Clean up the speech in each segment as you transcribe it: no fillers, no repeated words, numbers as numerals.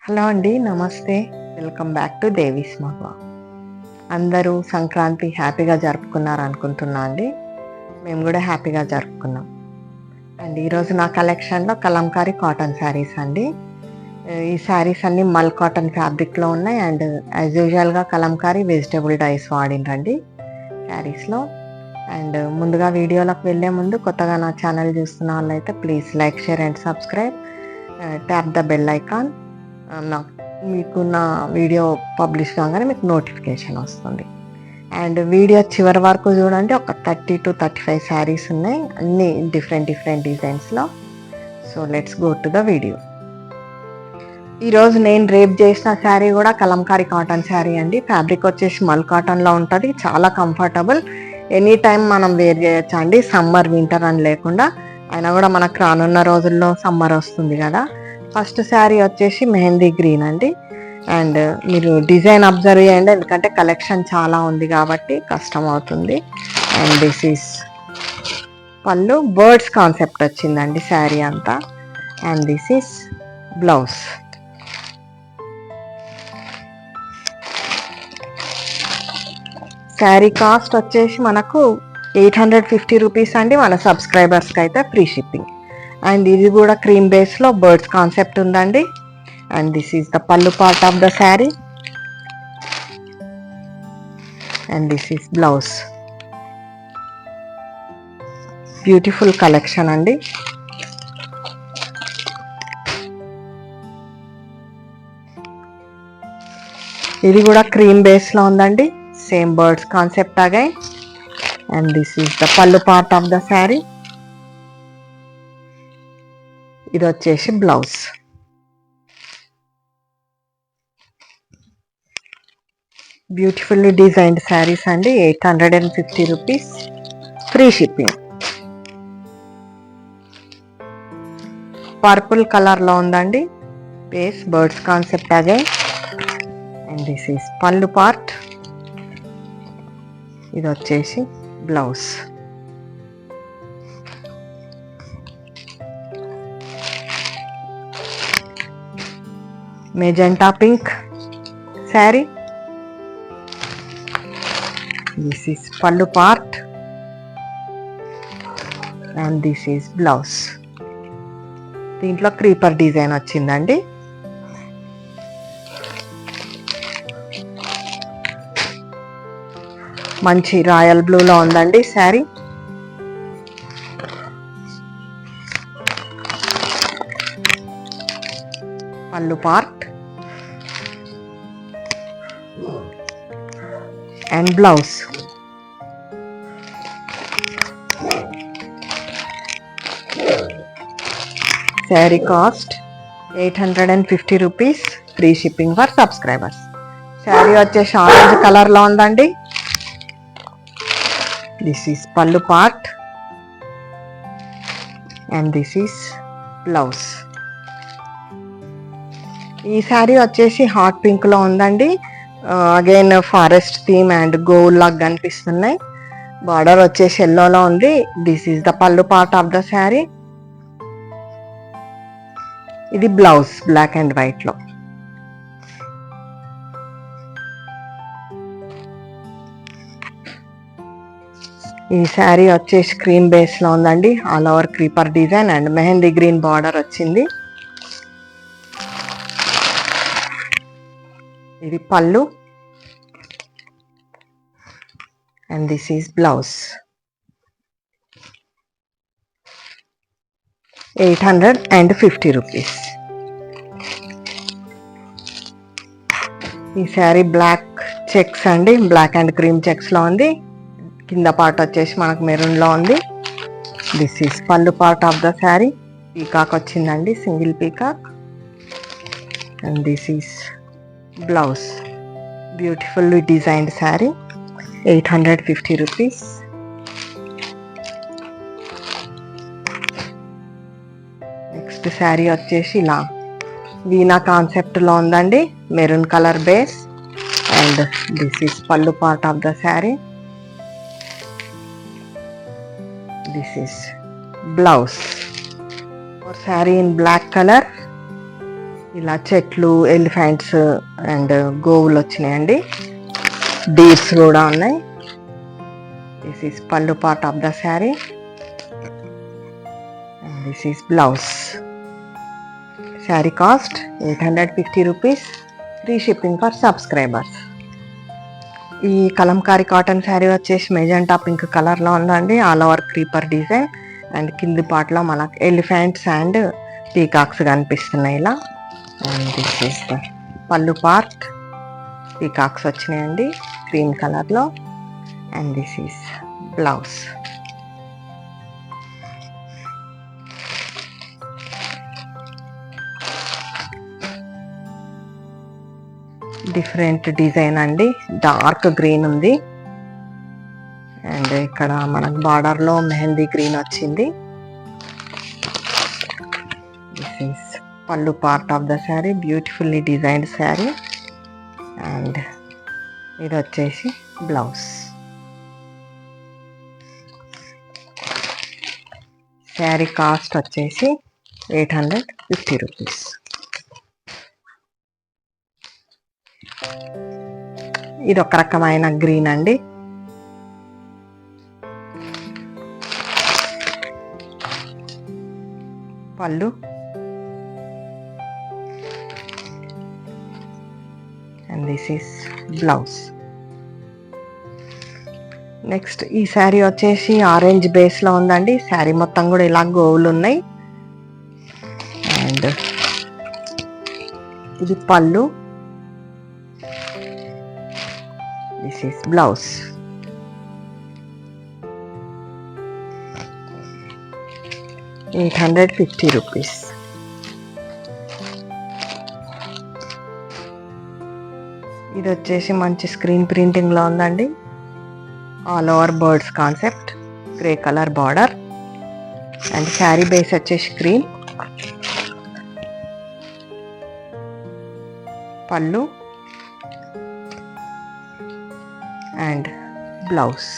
Hello అండి, నమస్తే. Welcome back to Devi's మహా. అందరూ సంక్రాంతి హ్యాపీగా జరుపుకున్నారు అనుకుంటున్నా అండి. మేము కూడా హ్యాపీగా జరుపుకున్నాం. అండ్ ఈరోజు నా కలెక్షన్లో కలంకారీ కాటన్ శారీస్ అండి. ఈ శారీస్ అన్ని మల్ కాటన్ ఫ్యాబ్రిక్లో ఉన్నాయి. అండ్ యాజ్ యూజువల్గా కలంకారీ వెజిటబుల్ డైస్ వాడిండ్రండి శారీస్లో. అండ్ ముందుగా వీడియోలోకి వెళ్ళే ముందు కొత్తగా నా ఛానల్ చూస్తున్న వాళ్ళైతే please like, share and subscribe. Tap the bell icon. మీకు నా వీడియో పబ్లిష్ కాగానే మీకు నోటిఫికేషన్ వస్తుంది. అండ్ వీడియో చివరి వరకు చూడండి. ఒక 30 to 35 శారీస్ ఉన్నాయి, అన్ని డిఫరెంట్ డిజైన్స్లో. So let's go to the video. ఈరోజు నేను రేప్ చేసిన శారీ కూడా కలంకారీ కాటన్ శారీ అండి. ఫ్యాబ్రిక్ వచ్చేసి మల్ కాటన్లో ఉంటుంది. చాలా కంఫర్టబుల్, ఎనీ టైం మనం వేర్ చేయొచ్చు అండి. సమ్మర్, వింటర్ అని లేకుండా. అయినా కూడా మనకు రానున్న రోజుల్లో సమ్మర్ వస్తుంది కదా. ఫస్ట్ శారీ వచ్చేసి మెహందీ గ్రీన్ అండి. అండ్ మీరు డిజైన్ అబ్జర్వ్ చేయండి, ఎందుకంటే కలెక్షన్ చాలా ఉంది కాబట్టి కష్టం అవుతుంది. అండ్ దిస్ ఈస్ పళ్ళు. బర్డ్స్ కాన్సెప్ట్ వచ్చిందండి శారీ అంతా. And this is blouse. Sari cost వచ్చేసి మనకు 850 రూపీస్ అండి. మన సబ్స్క్రైబర్స్కి అయితే ఫ్రీ షిప్పింగ్. అండ్ ఇది కూడా క్రీమ్ బేస్లో బర్డ్స్ కాన్సెప్ట్ ఉందండి. And this is the pallu part of the sari. And this is blouse. Beautiful collection అండి. ఇది కూడా క్రీమ్ బేస్లో ఉందండి, same birds concept again. And this is the pallu part of the sari. ఇది వచ్చేసి బ్లౌజ్. బ్యూటిఫుల్లీ డిజైన్డ్ శారీస్ అండి. 850 రూపీస్, ఫ్రీ షిప్పింగ్. పర్పుల్ కలర్లో ఉందండి, base birds concept again. And this is pallu part. ఇది వచ్చేసి blouse. Magenta pink sari. This is pallu part. And this is blouse. దీంట్లో creeper design వచ్చిందండి. మంచి రాయల్ బ్లూలో ఉందండి sari. Pallu part and blouse. Sari cost 850 rupees, free shipping for subscribers. Sari వచ్చేసి ఆరెంజ్ కలర్లో ఉందండి. This is pallu part. And this is blouse. ఈ శారీ వచ్చేసి హాట్ పింక్లో ఉందండి. Again forest theme and gold లాగా కనిపిస్తున్నాయి. బార్డర్ వచ్చేసి ఎల్లోలో ఉంది. This is the pallu part of the sari. ఇది బ్లౌజ్ బ్లాక్ అండ్ వైట్లో. ఈ శారీ వచ్చేసి క్రీమ్ బేస్లో ఉందండి. All over creeper design and mehndi green border వచ్చింది. ఇది pallu. And this is blouse. 850 rupees. ఈ శారీ బ్లాక్ చెక్స్ అండి, బ్లాక్ అండ్ క్రీమ్ చెక్స్లో ఉంది. కింద పార్ట్ వచ్చేసి మనకు మెరూన్లో ఉంది. This is pallu part of the sari. Peacock వచ్చిందండి, single peacock. And this is blouse. Beautifully designed sari, 850 rupees. Next sari వచ్చేసి ఇలా వీణా కాన్సెప్ట్లో ఉందండి, maroon colour base. And this is pallu part of the sari. This is blouse. Sari in black colour. ఇలా చెట్లు, elephants and గోవులు వచ్చినాయండి. డీర్స్ కూడా ఉన్నాయి. This is pallu part of the sari and this is blouse. Sari cost 850 rupees, free shipping for subscribers. ఈ kalamkari cotton sari వచ్చేసి magenta pink కలర్లో ఉందండి. All over creeper design and కింది పార్ట్లో మనకు ఎలిఫెంట్స్ అండ్ పీకాక్స్ కనిపిస్తున్నాయి ఇలా. And this is the pallu part. Peacocks వచ్చినాయండి గ్రీన్ కలర్లో. And this is blouse. Different design అండి, డార్క్ గ్రీన్ ఉంది అండ్ ఇక్కడ మనకు బార్డర్లో మెహందీ గ్రీన్ వచ్చింది. This is pallu part of the sari, beautifully designed sari and ఇది వచ్చేసి బ్లౌజ్. శారీ కాస్ట్ వచ్చేసి 850 రూపీస్. ఇది ఒక రకమైన గ్రీన్ అండి. పళ్ళు and this is blouse. Next ఈ శారీ వచ్చేసి ఆరెంజ్ బేస్లో ఉందండి. శారీ మొత్తం కూడా ఇలా గోవులు ఉన్నాయి అండ్ ఇది పళ్ళు. This is blouse. ₹850. ఇది వచ్చేసి మంచి స్క్రీన్ ప్రింటింగ్లో ఉందండి. All over birds concept, grey colour border and sari base వచ్చేసి క్రీమ్. పళ్ళు అండ్ బ్లౌజ్.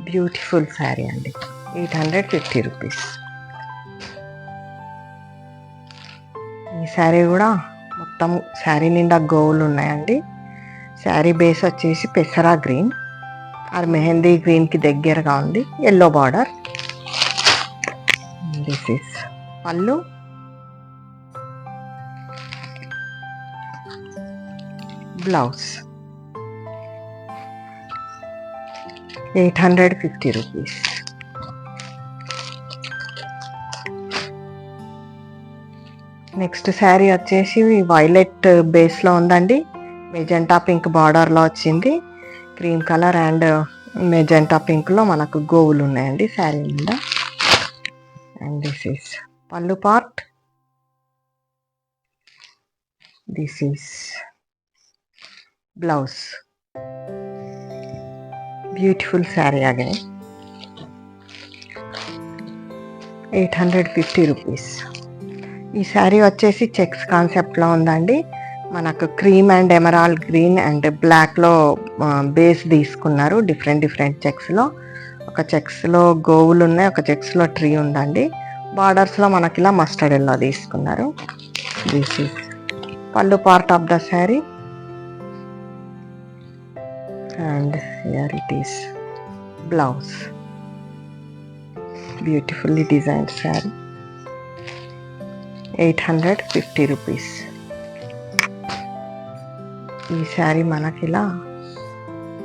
బ్యూటిఫుల్ శారీ అండి, 850 రూపీస్. ఈ శారీ కూడా మొత్తం శారీ నిండా గోవులు ఉన్నాయండి. శారీ బేస్ వచ్చేసి పెసరా గ్రీన్, అది మెహందీ గ్రీన్కి దగ్గరగా ఉంది. Yellow border. దిస్ ఈస్ పళ్ళు బ్లౌజ్. 850 రూపీస్. నెక్స్ట్ శారీ వచ్చేసి వైలెట్ బేస్లో ఉందండి. మెజెంటా పింక్ బార్డర్లో వచ్చింది. క్రీమ్ కలర్ అండ్ మెజెంటా పింక్లో మనకు గోవులు ఉన్నాయండి శారీ మీద. And this is pallu part. This is blouse. Beautiful sari again. 850 rupees. ఈ శారీ వచ్చేసి చెక్స్ కాన్సెప్ట్లో ఉందండి. మనకు cream and emerald green and బ్లాక్లో బేస్ తీసుకున్నారు. డిఫరెంట్ చెక్స్లో. ఒక చెక్స్లో గోవులు ఉన్నాయి, ఒక చెక్స్లో ట్రీ ఉందండి. బార్డర్స్లో మనకి ఇలా మస్టర్డ్ ఎల్లో తీసుకున్నారు. This is pallu part of the sari and here it is blouse. Beautifully designed sari. 850 rupees. ఈ శారీ మనకి ఇలా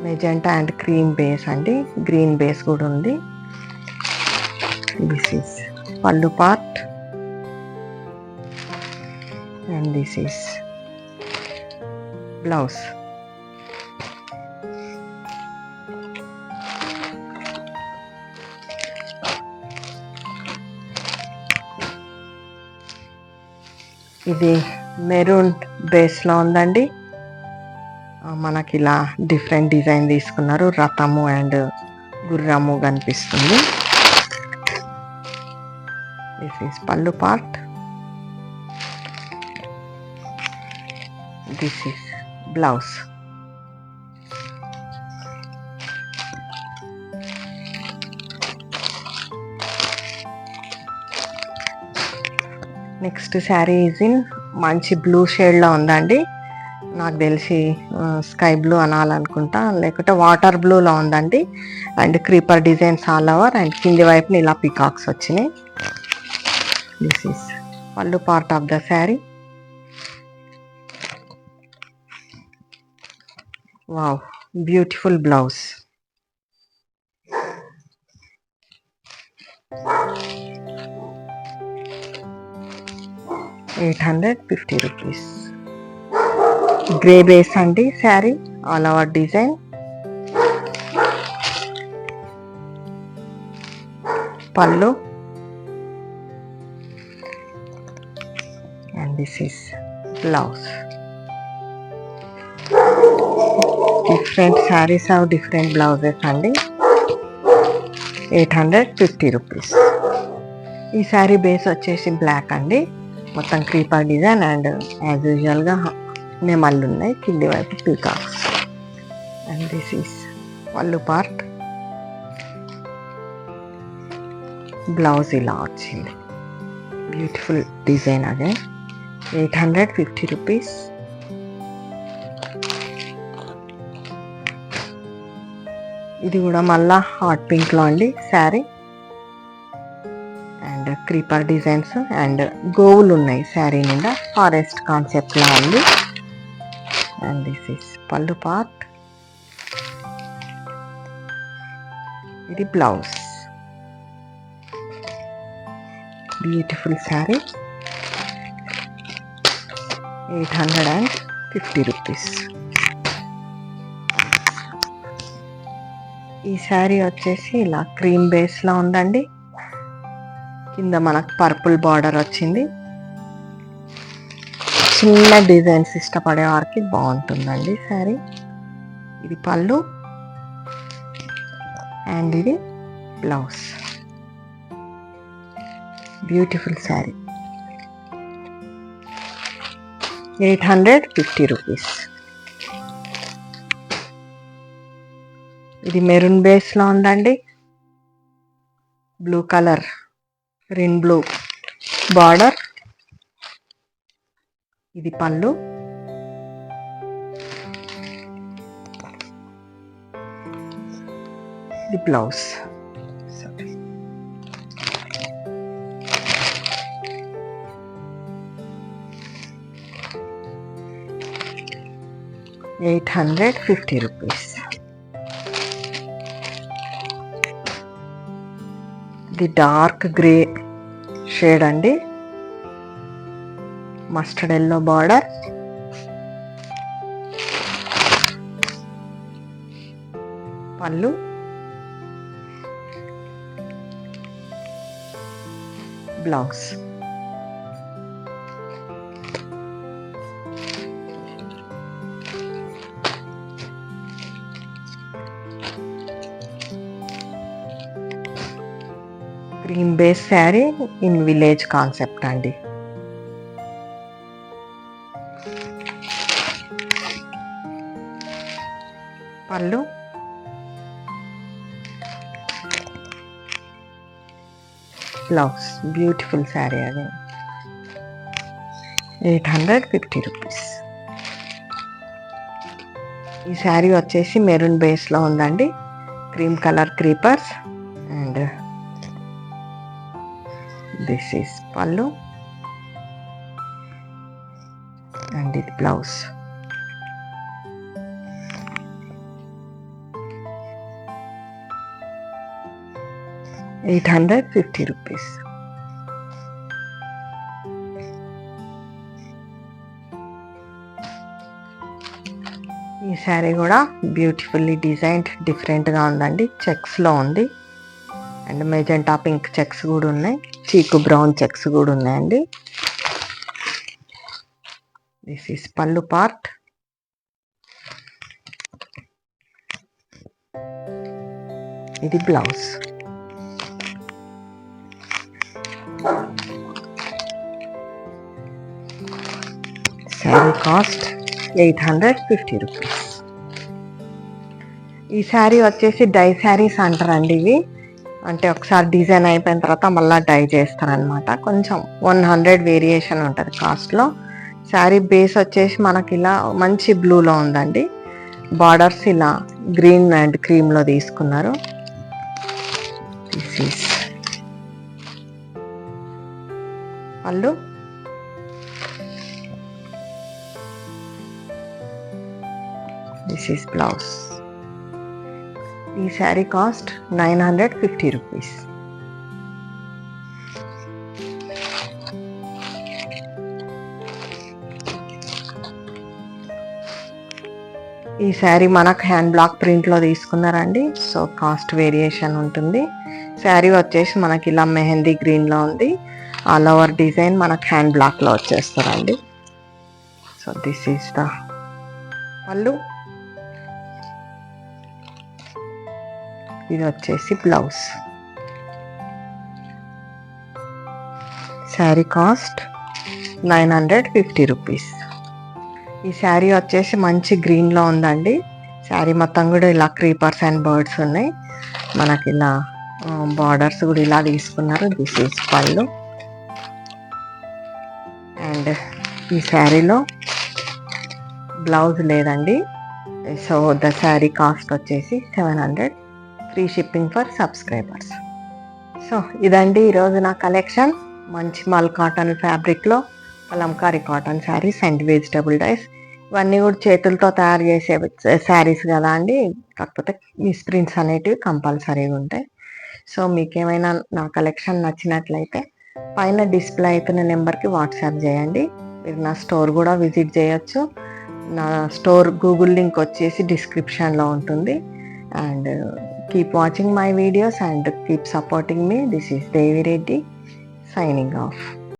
మెజెంటా అండ్ క్రీమ్ బేస్ అండి, గ్రీన్ బేస్ కూడా ఉంది. This is pallu part and this is blouse. ఇది మెరూన్ బేస్లో ఉందండి. మనకి ఇలా డిఫరెంట్ డిజైన్ తీసుకున్నారు. రథము అండ్ గుర్రము కనిపిస్తుంది. This is pallu part. This is blouse. Next sari is in మంచి బ్లూ షేడ్లో ఉందండి. నాకు తెలిసి స్కై బ్లూ అనాలనుకుంటా, లేకుంటే వాటర్ బ్లూలో ఉందండి. And creeper designs all over, and కింది వైపున ఇలా పికాక్స్ వచ్చినాయి. This is pallu part of the sari. Wow, beautiful blouse. ₹850. Grey base అండి sari, all over design. Pallu and this is blouse. Different saris are different blouses అండి. ₹850. ఈ శారీ బేస్ వచ్చేసి బ్లాక్ అండి. మొత్తం క్రీపర్ డిజైన్ అండ్ యాజ్ యూజువల్గా నెమళ్ళు ఉన్నాయి. కింది వైపు peacocks. And this is pallu part. Blouse ఇలా వచ్చింది. బ్యూటిఫుల్ డిజైన్ అదే. ₹850. ఇది కూడా మళ్ళా హాట్ పింక్లో అండి sari. And creeper designs and గోవులు ఉన్నాయి శారీ నిండా. ఫారెస్ట్ కాన్సెప్ట్లా ఉంది. And this is pallu part. ఇది బ్లౌజ్. బ్యూటిఫుల్ శారీ. ₹850. ఈ శారీ వచ్చేసి ఇలా క్రీమ్ బేస్లో ఉందండి. కింద మనకు పర్పుల్ బార్డర్ వచ్చింది. చిన్న డిజైన్స్ ఇష్టపడే వారికి బాగుంటుందండి శారీ. ఇది పళ్ళు అండ్ ఇది బ్లౌజ్. బ్యూటిఫుల్ శారీ. ₹850. ఇది మెరూన్ బేస్లో ఉందండి. Blue colour, green blue border. ఇది పళ్ళు. ఇది బ్లౌజ్. ₹850. ఇది డార్క్ గ్రే షేడ్ అండి. Mustard yellow border. Pallu blouse. Green base sari in village concept అండి. పళ్ళు బ్లౌజ్. బ్యూటిఫుల్ శారీ అది. ₹850. ఈ శారీ వచ్చేసి మెరూన్ బేస్లో ఉందండి. Cream colour creepers and this is పళ్ళు అండ్ ఇది బ్లౌజ్. ₹850. ఈ శారీ కూడా బ్యూటిఫుల్లీ డిజైన్డ్ డిఫరెంట్గా ఉందండి. చెక్స్లో ఉంది అండ్ మెజెంటా పింక్ చెక్స్ కూడా ఉన్నాయి. చీకు బ్రౌన్ చెక్స్ కూడా ఉన్నాయండి. This is pallu part. ఇది బ్లౌజ్. శారీ కాస్ట్ ₹850. ఈ శారీ వచ్చేసి డై శారీస్ అంటారండి. ఇవి అంటే ఒకసారి డిజైన్ అయిపోయిన తర్వాత మళ్ళీ డై చేస్తారనమాట. కొంచెం 100 వేరియేషన్ ఉంటుంది కాస్ట్లో. శారీ బేస్ వచ్చేసి మనకి ఇలా మంచి బ్లూలో ఉందండి. బార్డర్స్ ఇలా గ్రీన్ అండ్ క్రీమ్లో తీసుకున్నారు. దిస్ ఈస్ పళ్ళు. This is blouse. ఈ శారీ కాస్ట్ 950 రూపీస్. ఈ శారీ మనకు హ్యాండ్ బ్లాక్ ప్రింట్లో తీసుకున్నారండి. సో కాస్ట్ వేరియేషన్ ఉంటుంది. శారీ వచ్చేసి మనకి ఇలా మెహందీ గ్రీన్లో ఉంది. ఆల్ ఓవర్ డిజైన్ మనకు హ్యాండ్ బ్లాక్లో వచ్చేస్తారండి. సో దిస్ ఈస్ ద పళ్ళు. ఇది వచ్చేసి బ్లౌజ్. Sari cost 950 rupees. ఈ శారీ వచ్చేసి మంచి గ్రీన్లో ఉందండి. శారీ మొత్తం కూడా ఇలా క్రీపర్స్ అండ్ బర్డ్స్ ఉన్నాయి. మనకి ఇలా బార్డర్స్ కూడా ఇలా తీసుకున్నారు. దిస్ ఈజ్ పళ్ళు. అండ్ ఈ శారీలో బ్లౌజ్ లేదండి. సో ద శారీ కాస్ట్ వచ్చేసి 700. Free shipping for subscribers. So ఇదండి ఈరోజు నా కలెక్షన్. మంచి మల్ కాటన్ ఫ్యాబ్రిక్లో kalamkari cotton saris and vegetable dyes. ఇవన్నీ కూడా చేతులతో తయారు చేసే శారీస్ కదా అండి. కాకపోతే మిస్ ప్రింట్స్ అనేటివి కంపల్సరీగా ఉంటాయి. సో మీకేమైనా నా కలెక్షన్ నచ్చినట్లయితే పైన డిస్ప్లే అవుతున్న నెంబర్కి వాట్సాప్ చేయండి. మీరు నా స్టోర్ కూడా విజిట్ చేయొచ్చు. నా స్టోర్ గూగుల్ లింక్ వచ్చేసి డిస్క్రిప్షన్లో ఉంటుంది. And keep watching my videos and keep supporting me. This is Devi Reddy signing off.